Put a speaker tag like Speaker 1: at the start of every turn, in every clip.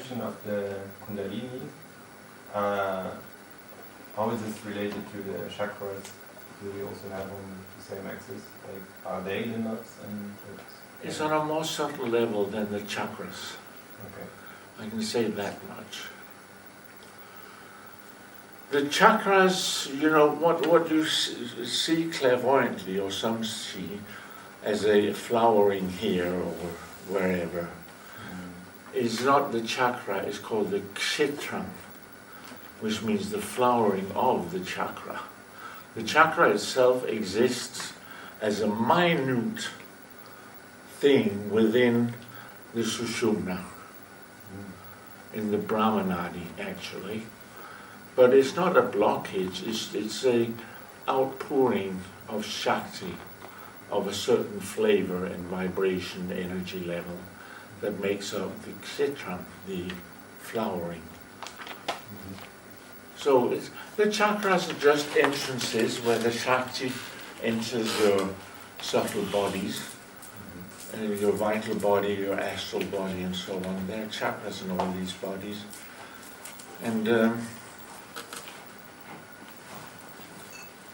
Speaker 1: expansion of the Kundalini, how is this related to the chakras? Do we also have on the same axis? Like, are they limbs?
Speaker 2: It's on a more subtle level than the chakras.
Speaker 1: Okay.
Speaker 2: I can say that much. The chakras, you know, what you see clairvoyantly, or some see as a flowering here or wherever, is not the chakra, it's called the kshetram, which means the flowering of the chakra. The chakra itself exists as a minute thing within the sushumna, in the brahmanadi actually. But it's not a blockage, it's a outpouring of Shakti, of a certain flavor and vibration energy level that makes up the kshetram, the flowering. So the chakras are just entrances where the Shakti enters your subtle bodies, your vital body, your astral body, and so on. There are chakras in all these bodies. And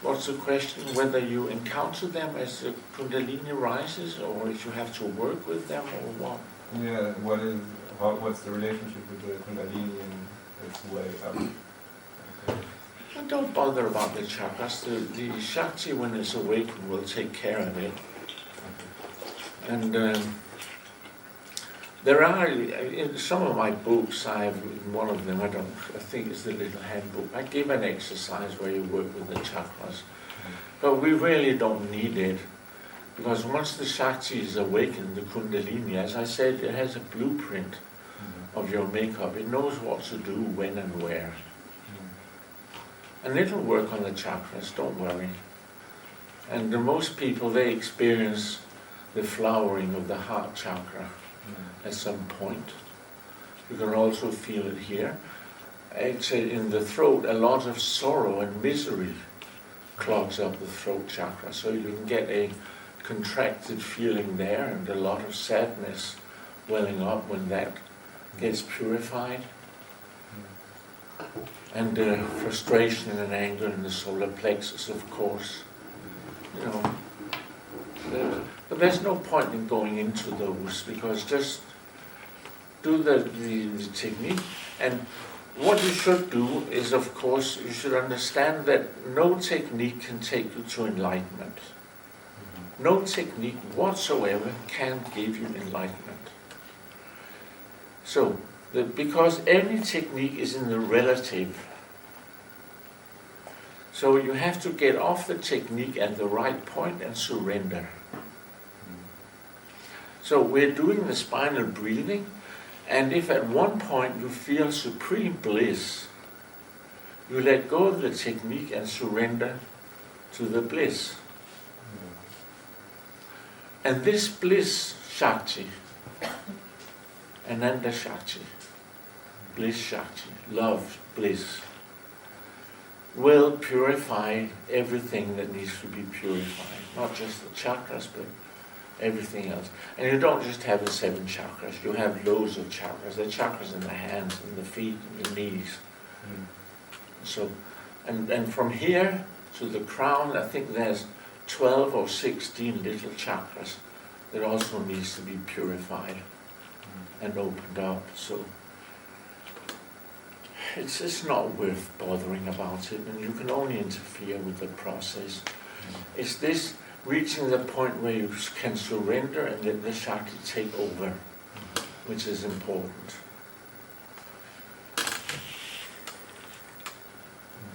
Speaker 2: what's the question? Whether you encounter them as the Kundalini rises, or if you have to work with them, or what?
Speaker 1: Yeah, what's the relationship with the Kundalini and its way up?
Speaker 2: And don't bother about the chakras. The Shakti, when it's awakened, will take care of it. And there are, in some of my books, I have in one of them, I think it's the little handbook, I give an exercise where you work with the chakras. But we really don't need it, because once the Shakti is awakened, the Kundalini, as I said, it has a blueprint of your makeup. It knows what to do, when and where. And it'll work on the chakras, don't worry. And most people, they experience the flowering of the heart chakra at some point. You can also feel it here. Actually, in the throat, a lot of sorrow and misery clogs up the throat chakra, so you can get a contracted feeling there and a lot of sadness welling up when that gets purified. And frustration and anger in the solar plexus, of course. You know, but there's no point in going into those, because just do the technique. And what you should do is, of course, you should understand that no technique can take you to enlightenment. No technique whatsoever can give you enlightenment. So, because every technique is in the relative. So you have to get off the technique at the right point and surrender. So we're doing the spinal breathing, and if at one point you feel supreme bliss, you let go of the technique and surrender to the bliss. And this bliss Shakti, Ananda Shakti, bliss Shakti, love, bliss, will purify everything that needs to be purified. Not just the chakras, but everything else. And you don't just have the 7 chakras, you have loads of chakras. There are chakras in the hands, in the feet, in the knees. So, and from here to the crown, I think there's 12 or 16 little chakras that also needs to be purified and opened up. So it's not worth bothering about it, and you can only interfere with the process. It's this reaching the point where you can surrender and let the Shakti take over, which is important.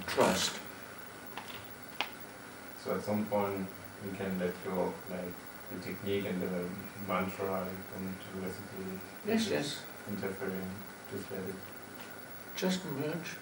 Speaker 2: Trust.
Speaker 1: So at some point we can let go of like the technique and the mantra and to recitate.
Speaker 2: Yes.
Speaker 1: Interfering, just let it.
Speaker 2: Just merge.